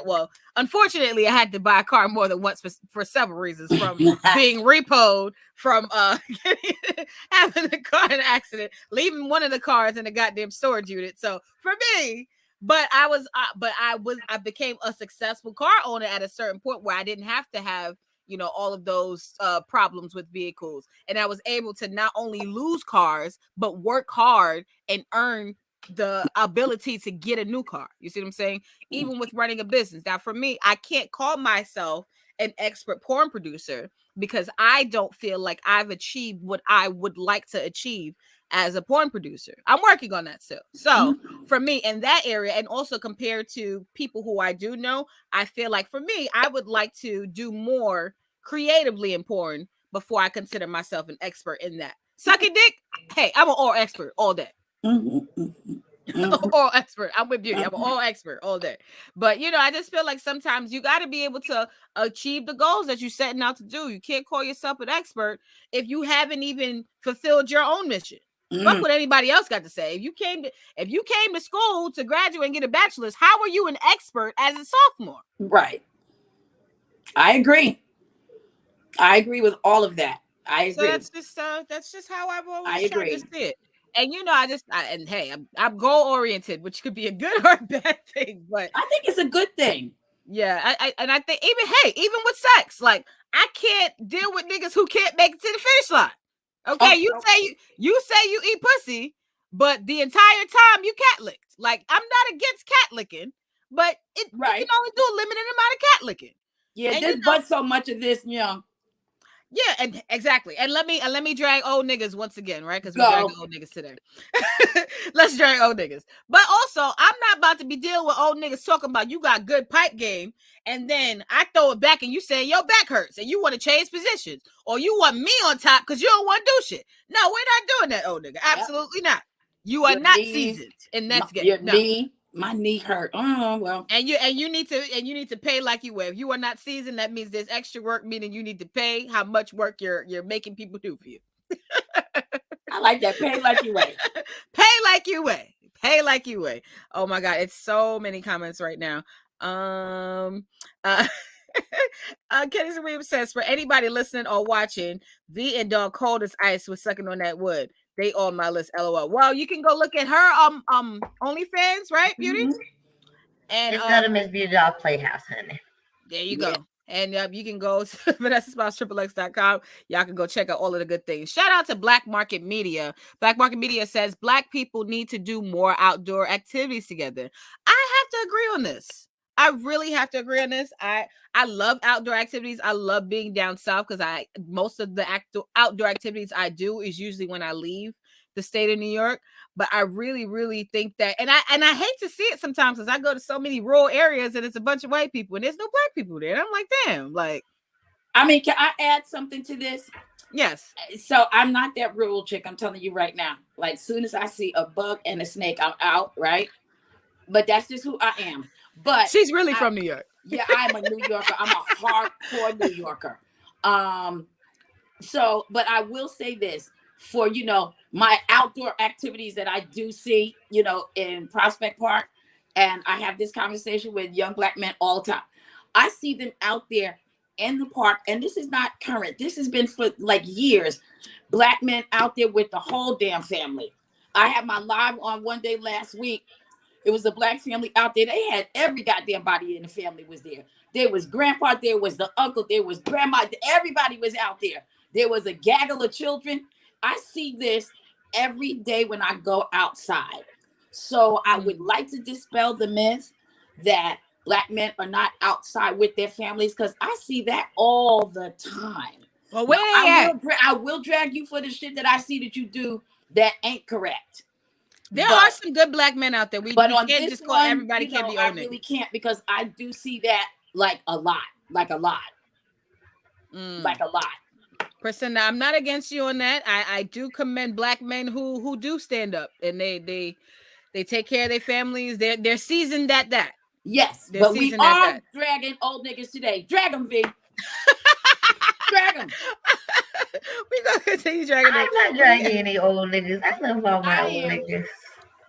well, unfortunately, I had to buy a car more than once for several reasons, from being repoed, from having a car in an accident, leaving one of the cars in the goddamn storage unit. So for me, I became a successful car owner at a certain point where I didn't have to have, all of those problems with vehicles. And I was able to not only lose cars, but work hard and earn the ability to get a new car. You see what I'm saying? Even with running a business. Now, for me, I can't call myself an expert porn producer because I don't feel like I've achieved what I would like to achieve as a porn producer. I'm working on that still. So for me in that area, and also compared to people who I do know, I feel like for me, I would like to do more creatively in porn before I consider myself an expert in that. Sucking dick, hey, I'm an all expert all day. All expert. I'm with beauty. I'm an all expert all day. But I just feel like sometimes you got to be able to achieve the goals that you're setting out to do. You can't call yourself an expert if you haven't even fulfilled your own mission. Fuck what anybody else got to say. If you came to school to graduate and get a bachelor's, how are you an expert as a sophomore? Right. I agree with all of that. I agree. So that's just how I've always tried to see it. And I'm goal oriented, which could be a good or a bad thing, but I think it's a good thing. Yeah, I think even with sex, like I can't deal with niggas who can't make it to the finish line. Okay, you say you eat pussy, but the entire time you cat licked. Like I'm not against cat licking, but you can only do a limited amount of cat licking. Yeah, there's but so much of this, Yeah, and exactly. And let me drag old niggas once again, right? Because we're dragging old niggas today. Let's drag old niggas. But also, I'm not about to be dealing with old niggas talking about you got good pipe game, and then I throw it back and you say your back hurts and you want to change positions, or you want me on top because you don't want to do shit. No, we're not doing that, old nigga. Absolutely not. You are not seasoned in that game. My knee hurt. Oh well. And you need to pay like you wear. If you are not seasoned, that means there's extra work, meaning you need to pay how much work you're making people do for you. I like that. Pay like you weigh. Pay like you weigh. Pay like you weigh. Oh my God, it's so many comments right now. Kenny Williams says, for anybody listening or watching, V and Dog cold as ice was sucking on that wood. They on my list, LOL. Well, you can go look at her OnlyFans, right, Beauty? And just go to Miss Beauty Dog Playhouse, honey. There you go. And you can go to VanessaSmiles.com. Y'all can go check out all of the good things. Shout out to Black Market Media. Black Market Media says Black people need to do more outdoor activities together. I have to agree on this. I really have to agree on this. I love outdoor activities. I love being down south because most of the outdoor activities I do is usually when I leave the state of New York. But I really, really think that, and I hate to see it sometimes because I go to so many rural areas and it's a bunch of white people and there's no Black people there. And I'm like, damn, like. I mean, can I add something to this? Yes. So I'm not that rural chick. I'm telling you right now. Like, soon as I see a bug and a snake, I'm out, right? But that's just who I am. But she's really from New York. Yeah, I'm a New Yorker. I'm a hardcore New Yorker. So, but I will say this for, my outdoor activities that I do see, in Prospect Park, and I have this conversation with young Black men all the time. I see them out there in the park, and this is not current. This has been for like years. Black men out there with the whole damn family. I had my live on one day last week. It was a Black family out there. They had every goddamn body in the family was there. There was grandpa, there was the uncle, there was grandma. Everybody was out there. There was a gaggle of children. I see this every day when I go outside. So I would like to dispel the myth that Black men are not outside with their families, because I see that all the time. Well, where I will drag you for the shit that I see that you do that ain't correct. There are some good Black men out there. We can't just call everybody can't be old. I really can't, because I do see that like a lot. Priscilla, I'm not against you on that. I do commend Black men who do stand up and they take care of their families. They're seasoned at that. Yes, but we are dragging old niggas today. Drag them, V. Drag them. We're gonna continue dragging them. I'm not dragging any old niggas. I love all my old niggas.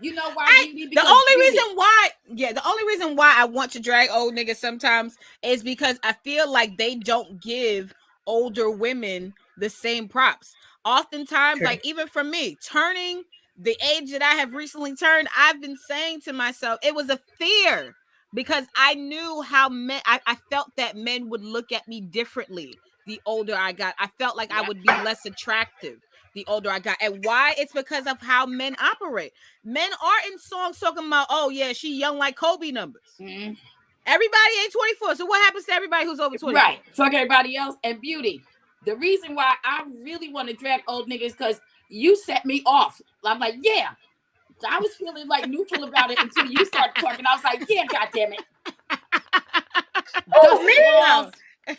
You know why? The only reason why I want to drag old niggas sometimes is because I feel like they don't give older women the same props. Oftentimes, like even for me, turning the age that I have recently turned, I've been saying to myself, it was a fear because I knew how men. I felt that men would look at me differently the older I got. I felt like I would be less attractive the older I got. And why? It's because of how men operate. Men are in songs talking about, oh yeah, she young like Kobe numbers. Mm-hmm. Everybody ain't 24. So what happens to everybody who's over 24? Right. Fuck everybody else. And Beauty, the reason why I really want to drag old niggas because you set me off. I'm like, yeah. I was feeling like neutral about it until you started talking. I was like, yeah, goddammit. Dusty balls. Me?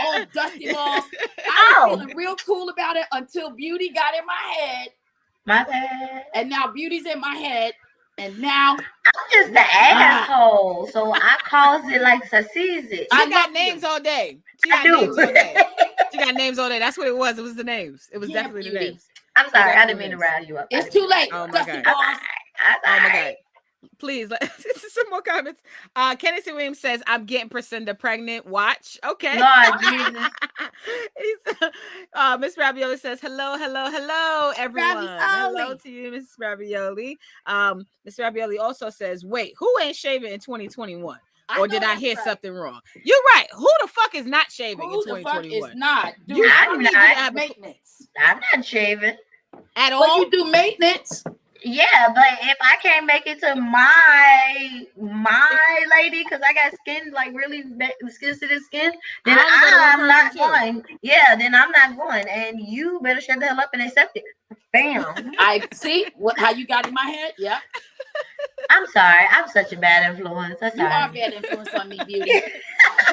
Oh, dusty balls. I was feeling real cool about it until Beauty got in my head. My bad. And now Beauty's in my head. And now I'm just the asshole. So I calls it like Sassiz. I got names all day. She got names all day. She got names all day. That's what it was. It was the names. It was definitely the names. I'm sorry, I didn't mean to rile you up. It's too late. Oh my God. Oh my God. Please, this is some more comments. Kenneth Williams says, I'm getting Priscinda pregnant. Watch. Okay. Lord Jesus. Miss Ravioli says, hello, everyone. Ravioli. Hello to you, Miss Ravioli. Miss Ravioli also says, wait, who ain't shaving in 2021? Or did I hear something wrong? You're right. Who the fuck is not shaving in 2021? Who the fuck is not? I'm maintenance. I'm not shaving. At all? But you do maintenance. Yeah, but if I can't make it to my lady, because I got skin, like really sensitive skin, then I'm not going. Yeah, then I'm not going. And you better shut the hell up and accept it. Bam. I see how you got in my head. Yeah. I'm sorry. I'm such a bad influence. You are a bad influence on me, Beauty.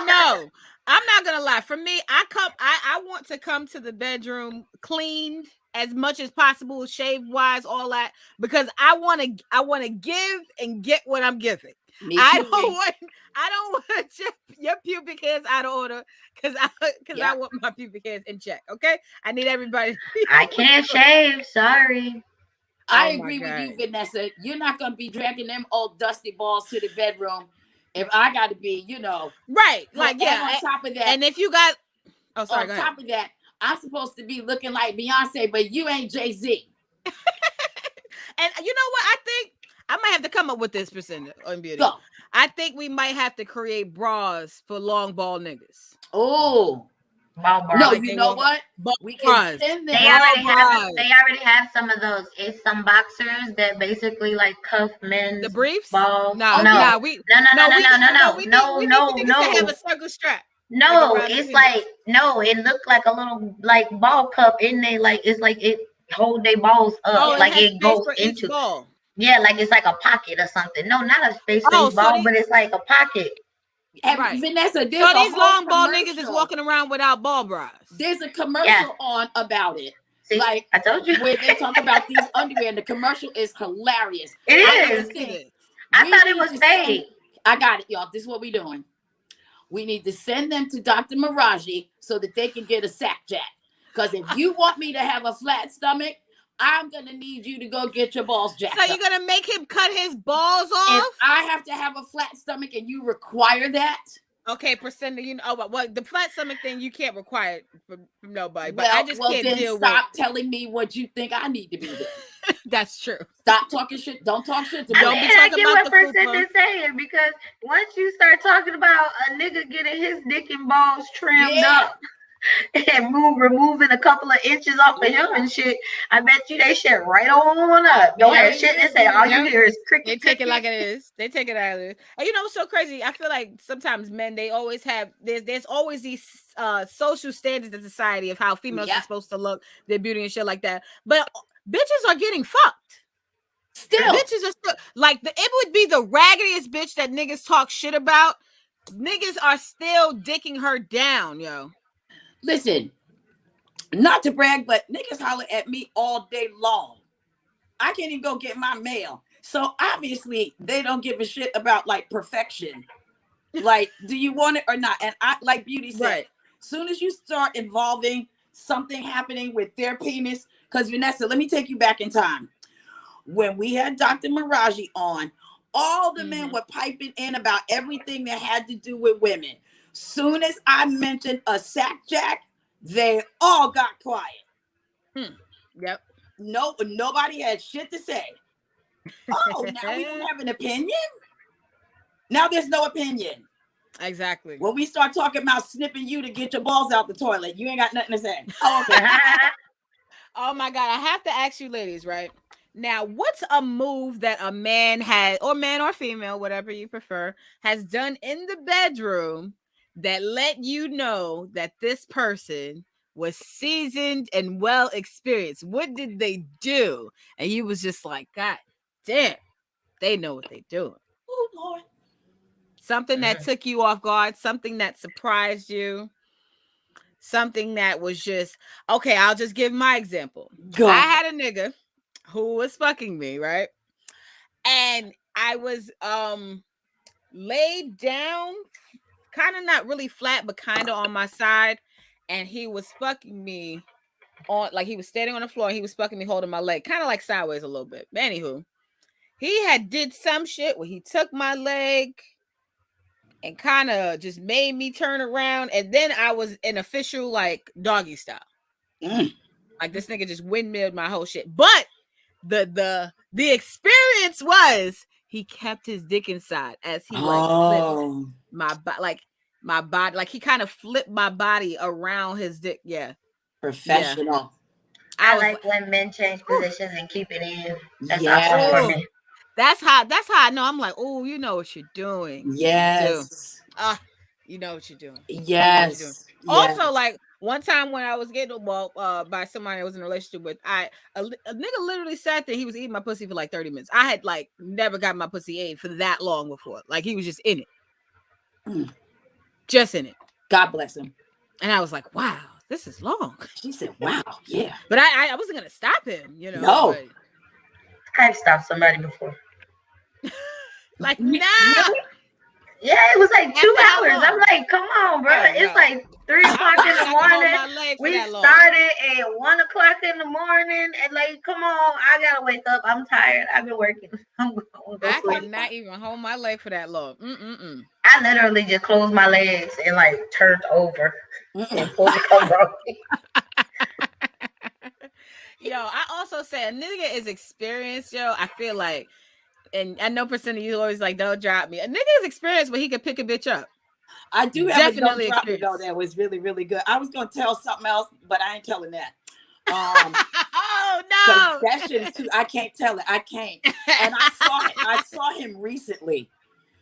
No, I'm not gonna lie. For me, I want to come to the bedroom cleaned as much as possible, shave wise, all that, because I want to give and get what I'm giving. I don't want your pubic hairs out of order because I want my pubic hairs in check. Okay, I need everybody. I can't shave. Sorry. I agree with you, Vanessa. You're not gonna be dragging them old dusty balls to the bedroom if I got to be, right. Like on top of that, and if you got, on top of that, I'm supposed to be looking like Beyonce, but you ain't Jay-Z. And you know what? I think I might have to come up with this percentage on Beauty. Go. I think we might have to create bras for long ball niggas. Oh. No, you know what? We can send them. They already have some of those. It's some boxers that basically like cuff men's the briefs. Balls. No. We need to have a circle strap. No, it's like it looked like a little like ball cup in there. Like it's like it hold their balls up, like it goes into. Ball. Yeah, like it's like a pocket or something. No, not a space ball, but it's like a pocket. Right. Vanessa, so these long ball niggas is walking around without ball bras. There's a commercial on about it. See, like I told you, where they talk about these underwear, and the commercial is hilarious. It is. I thought it was fake. I got it, y'all. This is what we're doing. We need to send them to Dr. Maraji so that they can get a sack jack. Because if you want me to have a flat stomach, I'm going to need you to go get your balls jacked. So you're going to make him cut his balls off? If I have to have a flat stomach and you require that. Okay, Priscilla, well, the flat stomach thing you can't require from nobody, but I just can't deal with. Stop telling me what you think I need to be doing. That's true. Stop talking shit. Don't talk shit to me. I get what Priscilla's saying, because once you start talking about a nigga getting his dick and balls trimmed up and removing a couple of inches off of him and shit, I bet you they shit right on up. Don't have shit to say. All you hear is cricket. They take it like it is. They take it out of it. And what's so crazy? I feel like sometimes men, they always have, there's always these social standards in society of how females are supposed to look, their beauty and shit like that. But bitches are getting fucked. Still. Bitches are still, like, it would be the raggediest bitch that niggas talk shit about. Niggas are still dicking her down, yo. Listen, not to brag, but niggas holler at me all day long. I can't even go get my mail. So obviously they don't give a shit about like perfection. Like, do you want it or not? And I, like Beauty said, soon as you start involving something happening with their penis, because Vanessa, let me take you back in time. When we had Dr. Maraji on, all the men were piping in about everything that had to do with women. Soon as I mentioned a sack jack, they all got quiet. Yep. No, nobody had shit to say. Oh, now we don't have an opinion? Now there's no opinion. Exactly. When we start talking about snipping you to get your balls out the toilet, you ain't got nothing to say. Oh, okay. Oh my God. I have to ask you ladies, right? Now, what's a move that a man has, or man or female, whatever you prefer, has done in the bedroom that let you know that this person was seasoned and well experienced? What did they do? And you was just like, God damn, they know what they're doing. Oh, Lord. Something that took you off guard, something that surprised you, something that was just, okay, I'll just give my example. God. I had a nigga who was fucking me, right? And I was laid down, kind of not really flat, but kind of on my side. And he was fucking me on, like he was standing on the floor. And he was fucking me holding my leg, kind of like sideways a little bit. But anywho, he had did some shit where he took my leg and kind of just made me turn around. And then I was an official like doggy style. Like this nigga just windmilled my whole shit. But the experience was he kept his dick inside as he like flipped my body, like he kind of flipped my body around his dick. Yeah, professional. Yeah. I like when men change positions and keep it in. That's awesome for me. That's how I know. I'm like, oh, you know what you're doing. Yes. You know what you're doing. Yes. Also, like one time when I was getting by somebody I was in a relationship with, a nigga literally sat there. He was eating my pussy for like 30 minutes. I had like never got my pussy ate for that long before. Like he was just in it, just in it. God bless him. And I was like, wow, this is long. She said, wow, yeah. But I wasn't gonna stop him, you know. No. But... I've stopped somebody before. Like, nah. Yeah, it was like 2 hours. I'm like, come on, bro. It's like 3 o'clock in the morning. We started at 1 o'clock in the morning, and like, come on, I gotta wake up. I'm tired. I've been working. I could not even hold my leg for that long. I literally just closed my legs and like turned over and pulled the cover off. Yo, I also say a nigga is experienced, yo. I feel like, and I know percent of you always like, don't drop me. A nigga is experienced, but he could pick a bitch up. I do have a don't drop me though that was really, really good. I was gonna tell something else, but I ain't telling that. Oh no! Confessions too. I can't tell it. I can't. And I saw him recently.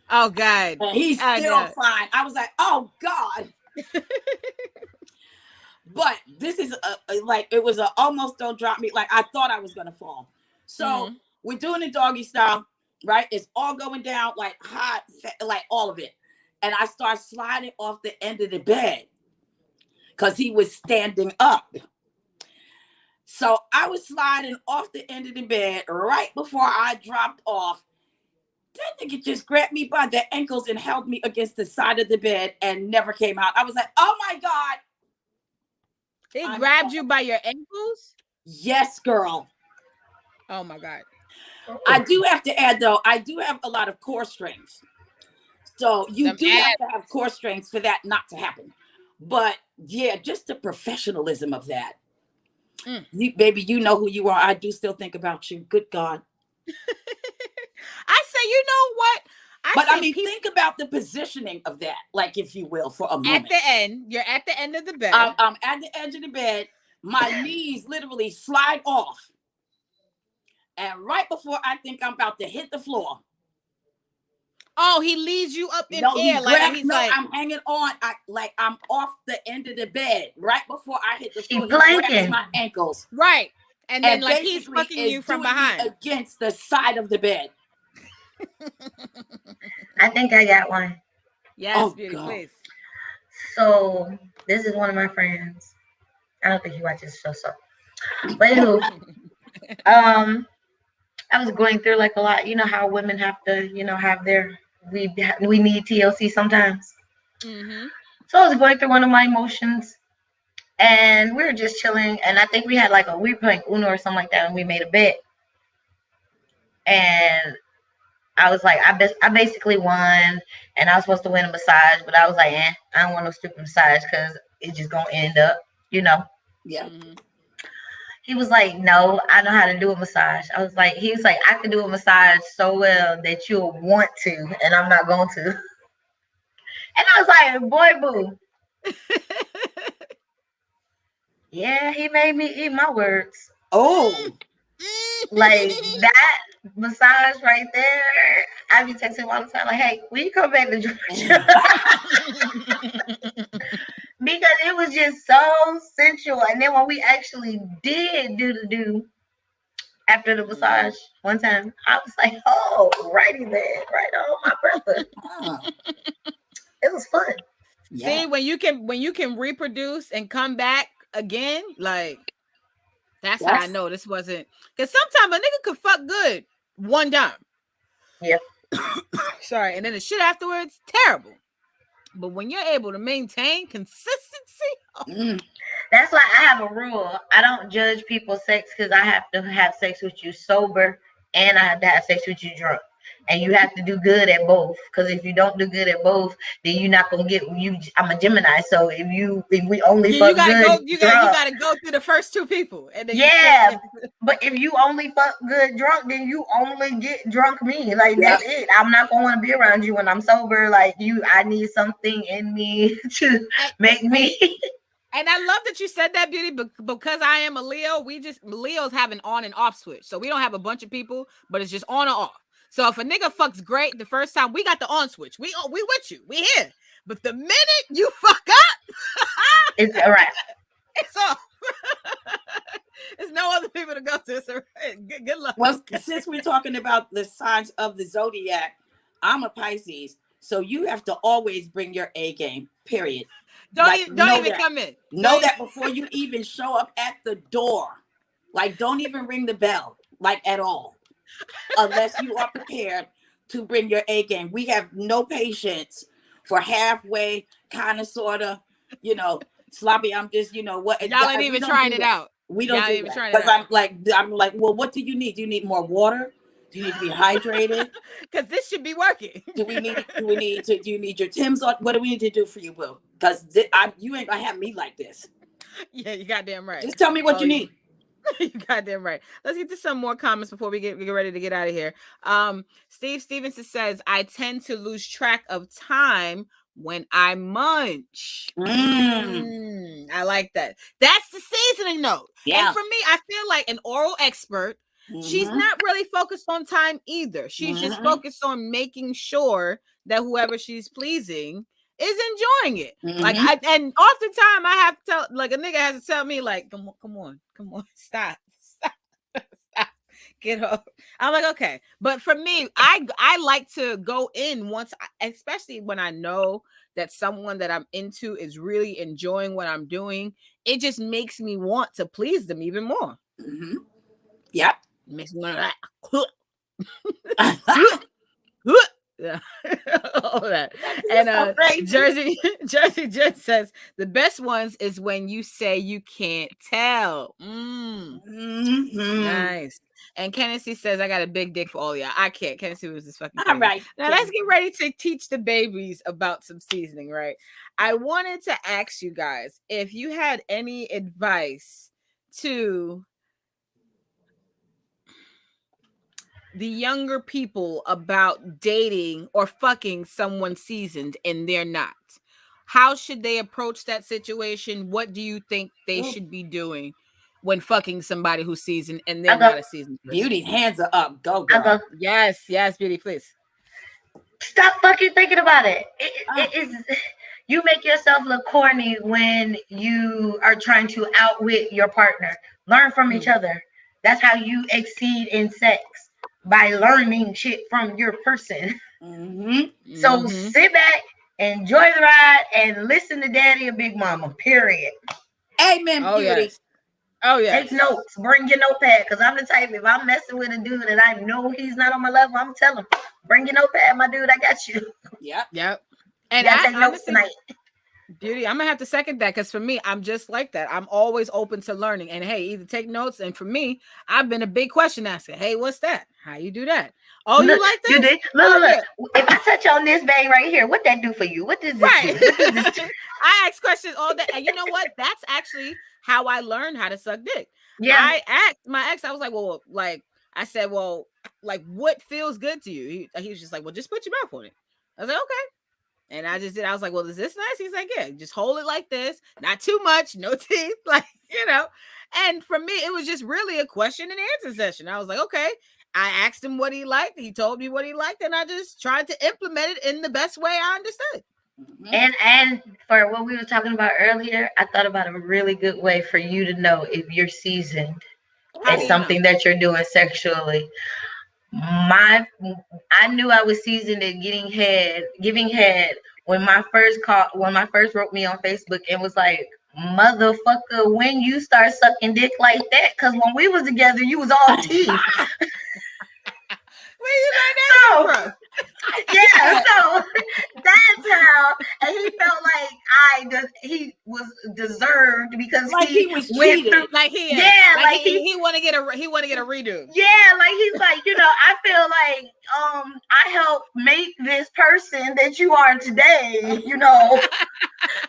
Oh God! And he's still fine. I was like, oh God. But this is like it was a almost don't drop me. Like I thought I was gonna fall. So we're doing the doggy style, right? It's all going down like hot, like all of it. And I start sliding off the end of the bed because he was standing up. So I was sliding off the end of the bed right before I dropped off. That nigga just grabbed me by the ankles and held me against the side of the bed and never came out. I was like, oh my God. He grabbed you by your ankles? Yes, girl. Oh my God. I do have to add though, I do have a lot of core strength. So you have to have core strength for that not to happen. But yeah, just the professionalism of that. Baby, you know who you are. I do still think about you. Good God. I say, you know what? I mean, think about the positioning of that, like if you will, for a moment. At the end, you're at the end of the bed. I'm at the edge of the bed. My knees literally slide off. And right before I think I'm about to hit the floor. Oh, he leads you up in air. I'm hanging on. I'm off the end of the bed right before I hit the floor. He grabs my ankles. Right. And then like he's fucking you from behind. Against the side of the bed. I think I got one. Yes, beauty, please. So this is one of my friends. I don't think he watches the show, so. But anywho, I was going through like a lot. You know how women have to, have their we need TLC sometimes. So I was going through one of my emotions, and we were just chilling. And I think we had we were playing Uno or something like that, and we made a bet. And I was like, I basically won, and I was supposed to win a massage, but I was like, I don't want no stupid massage because it's just gonna end up, Yeah. He was like, no, I know how to do a massage. He was like, I can do a massage so well that you'll want to, and I'm not going to. And I was like, boy, boo. Yeah, he made me eat my words. Oh. Like that massage right there. I be texting him all the time, like, hey, will you come back to Georgia? Because it was just so sensual. And then when we actually did do after the massage one time, I was like, oh, righty there, right on my brother. It was fun. See, when you can reproduce and come back again, like that's how I know this wasn't, because sometimes a nigga could fuck good one time. Yeah. Sorry, and then the shit afterwards, terrible. But when you're able to maintain consistency, that's why I have a rule. I don't judge people's sex because I have to have sex with you sober and I have to have sex with you drunk. And you have to do good at both. Because if you don't do good at both, then you're not gonna get you. I'm a Gemini, so if we only fuck good, you gotta go through the first two people, and then but if you only fuck good drunk, then you only get drunk me. Like that's it. I'm not gonna want to be around you when I'm sober. Like I need something in me to make me. And I love that you said that, Beauty, because I am a Leo. Leos have an on and off switch, so we don't have a bunch of people, but it's just on or off. So if a nigga fucks great the first time, we got the on switch. We with you. We here. But the minute you fuck up, it's all right. It's off. There's no other people to go to. It's all right. Good luck. Well, since we're talking about the signs of the zodiac, I'm a Pisces, so you have to always bring your A game. Period. Don't even come in. Know that before you even show up at the door. Like, don't even ring the bell, like at all. Unless you are prepared to bring your A game. We have no patience for halfway, kind of, sort of, sloppy. I'm just, what. Y'all ain't even trying it out. We don't do that. Because I'm like, well, what do you need? Do you need more water? Do you need to be hydrated? Because this should be working. Do you need your Tim's on? What do we need to do for you, Boo? Because you ain't gonna have me like this. Yeah, you goddamn right. Just tell me what you need. You goddamn right. Let's get to some more comments before we get ready to get out of here. Steve Stevenson says, I tend to lose track of time when I munch. I like that. That's the seasoning note. Yeah. And for me, I feel like an oral expert, she's not really focused on time either. She's just focused on making sure that whoever she's pleasing is enjoying it. Like and oftentimes I have to tell, like a nigga has to tell me, like, come on, stop, get up. I'm like, okay. But for me, I like to go in once, especially when I know that someone that I'm into is really enjoying what I'm doing. It just makes me want to please them even more. Yep. Makes me want yeah. All that. And Jersey Jen says the best ones is when you say you can't tell. Nice. And Kennedy says, I got a big dick for all y'all. I can't. Kennedy was this fucking crazy. All right. Now let's get ready to teach the babies about some seasoning, right? I wanted to ask you guys if you had any advice to the younger people about dating or fucking someone seasoned and they're not. How should they approach that situation? What do you think they should be doing when fucking somebody who's seasoned and they're not a seasoned person? Beauty, hands are up. Go, girl. Yes, Beauty, please. Stop fucking thinking about it. It is. You make yourself look corny when you are trying to outwit your partner. Learn from each other. That's how you exceed in sex. By learning shit from your person. So sit back, enjoy the ride, and listen to Daddy or Big Mama, period. Amen, Beauty. Yes. Oh, yeah. Take notes. Bring your notepad, because I'm the type, if I'm messing with a dude and I know he's not on my level, I'm telling him, bring your notepad, my dude, I got you. Yep. And I take notes tonight. Beauty, I'm gonna have to second that, because for me, I'm just like that. I'm always open to learning. And hey, either take notes, and for me, I've been a big question asker. Hey, what's that? How you do that? Oh, you like that? Look. If I touch on this bang right here, what that do for you? What does this do? I ask questions all day. And you know what? That's actually how I learned how to suck dick. I asked my ex, I was like, well, like, I said, well, like, what feels good to you? He was just like, well, just put your mouth on it. I was like, okay. And I just did. I was like, well, is this nice? He's like, yeah, just hold it like this. Not too much, no teeth. Like, you know. And for me, it was just really a question and answer session. I was like, okay. I asked him what he liked. He told me what he liked. And I just tried to implement it in the best way I understood. And for what we were talking about earlier, I thought about a really good way for you to know if you're seasoned at something that you're doing sexually. I knew I was seasoned at giving head when my first wrote me on Facebook and was like, motherfucker, when you start sucking dick like that, because when we was together, you was all teeth. Where you learn that from? Yeah, so that's how, and he felt like he was deserved because like he was cheated. Like he want to get a redo. Yeah, like he's like, you know, I feel like I helped make this person that you are today, you know.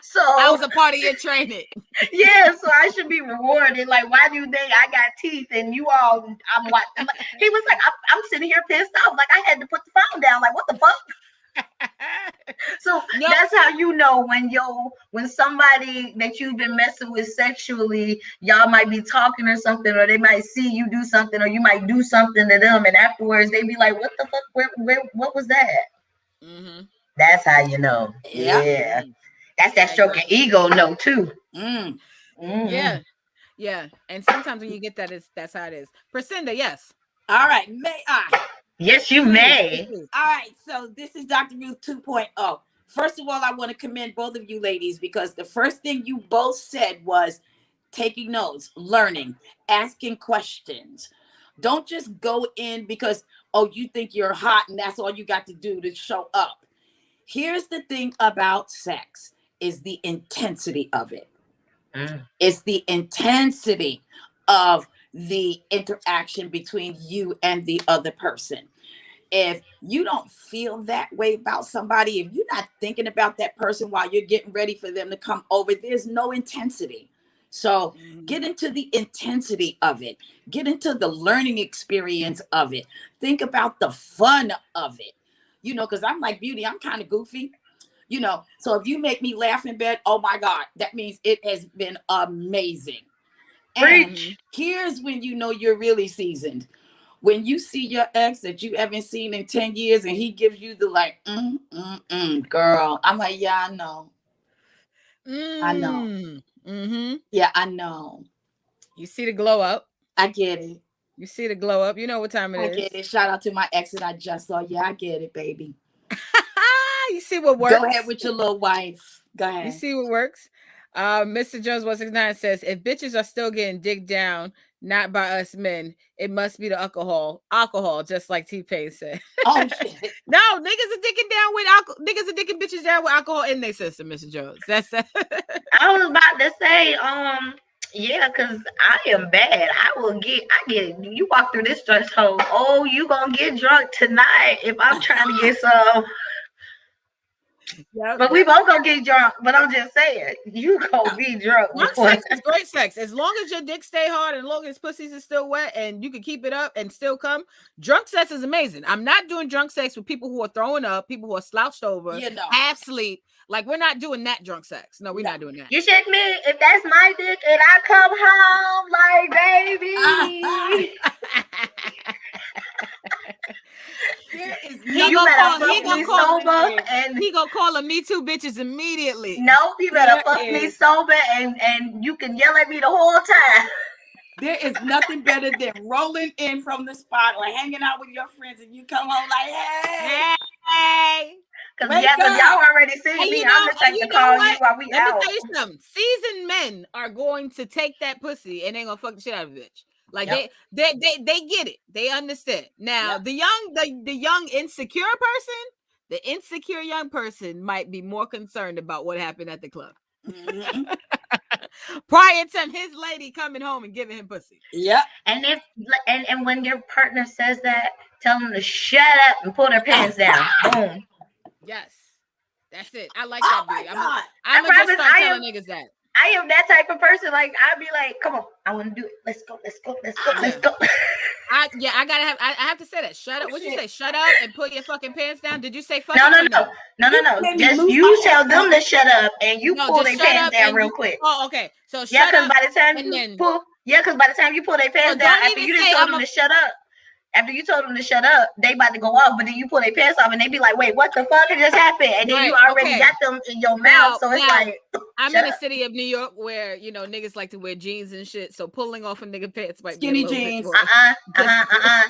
So I was a part of your training. Yeah, so I should be rewarded. Like, why do you think I got teeth and you all? He was like, I'm sitting here pissed off. Like I had to put the phone down. Like, what the fuck? So that's how you know when somebody that you've been messing with sexually, y'all might be talking or something, or they might see you do something, or you might do something to them, and afterwards they be like, "What the fuck? What was that?" Mm-hmm. That's how you know. Yeah. That's that stroking ego note too. Mm-hmm. Yeah. And sometimes when you get that, that's how it is. Priscinda, yes. All right, may I? Yes, you may. All right, so this is Dr. Ruth 2.0. First of all, I want to commend both of you ladies because the first thing you both said was taking notes, learning, asking questions. Don't just go in because, you think you're hot and that's all you got to do to show up. Here's the thing about sex is the intensity of it. It's the intensity of the interaction between you and the other person. If you don't feel that way about somebody, if you're not thinking about that person while you're getting ready for them to come over, there's no intensity. So get into the intensity of it. Get into the learning experience of it. Think about the fun of it. You know, because I'm like Beauty, I'm kind of goofy. You know, so if you make me laugh in bed, oh my God, that means it has been amazing. And here's when you know you're really seasoned. When you see your ex that you haven't seen in 10 years and he gives you the like, girl. I'm like, yeah, I know. I know. Mm-hmm. Yeah, I know. You see the glow up. I get it. You see the glow up. You know what time it is. I get it. Shout out to my ex that I just saw. Yeah, I get it, baby. You see what works. Go ahead with your little wife. Go ahead. You see what works. Mr. Jones 169 says, if bitches are still getting digged down, not by us men, it must be the alcohol, just like T-Pain said. Oh shit. No, niggas are dicking down with alcohol. Niggas are dicking bitches down with alcohol in their system, Mr. Jones. That's I was about to say, yeah, because I am bad. I get you walk through this threshold. Oh, you gonna get drunk tonight if I'm trying to get some. Yep. But we both gonna get drunk. But I'm just saying, you gonna be drunk. Drunk sex is great sex. As long as your dick stay hard and as long as pussies is still wet and you can keep it up and still come, drunk sex is amazing. I'm not doing drunk sex with people who are throwing up, people who are slouched over, half sleep. Like, we're not doing that drunk sex. No, we're not doing that. You should me if that's my dick and I come home like, baby. He gonna call a Me Too bitches immediately. No, you better fuck me sober and you can yell at me the whole time. There is nothing better than rolling in from the spot or hanging out with your friends and you come home like, hey. Because y'all already seen me. I'm just to call you while we out. Let me tell you something. Seasoned men are going to take that pussy and they're gonna fuck the shit out of a bitch. Like they get it. They understand. Now the young insecure person, the insecure young person might be more concerned about what happened at the club. Mm-hmm. Prior to his lady coming home and giving him pussy. Yep. And and when your partner says that, tell them to shut up and pull their pants down. Boom. Yes. That's it. I like that. I'm gonna just start telling niggas that. I am that type of person. Like I'd be like, come on, I want to do it. Let's go. Let's go. Let's go. Let's go. I gotta have. I have to say that. Shut up. What'd you say? Shut up and put your fucking pants down. Did you say fuck? No. Just you tell them to shut up and you pull their pants down real quick. Oh, okay. So shut up. By the time you pull, because by the time you pull their pants down, after you just told them to shut up. After you told them to shut up, they about to go off, but then you pull their pants off and they be like, wait, what the fuck just happened? And then you already got them in your mouth. So it's like, I'm in the city of New York where, niggas like to wear jeans and shit. So pulling off a nigga pants might skinny jeans.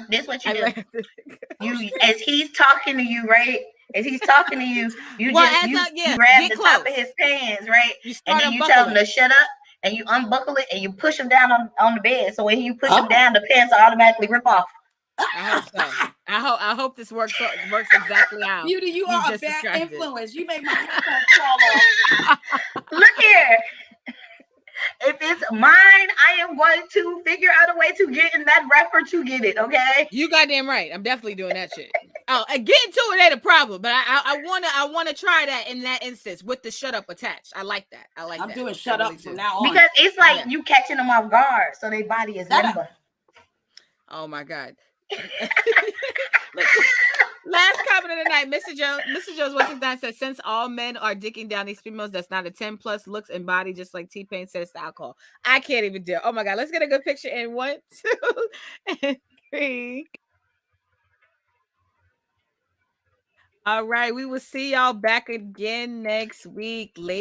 This what you do. As he's talking to you, right? As he's talking to you, you grab the top of his pants, right? And then you tell him to shut up and you unbuckle it and you push him down on the bed. So when you push him down, the pants automatically rip off. I hope so. I hope this works exactly how. Beauty, you are a bad influence. You make my headphones fall off. Look here. If it's mine, I am going to figure out a way to get in that wrapper to get it. Okay. You goddamn right. I'm definitely doing that shit. Oh, getting to it ain't a problem, but I wanna try that in that instance with the shut up attached. I like that. I'm doing shut up from now on because it's like you catching them off guard, so their body is limber. Oh my god. Last comment of the night, Mr. Jones once again says, since all men are dicking down these females, that's not a 10 plus looks and body, just like T-Pain said, it's the alcohol. I can't even deal. Oh my god, let's get a good picture in 1, 2, and 3. All right, we will see y'all back again next week, ladies.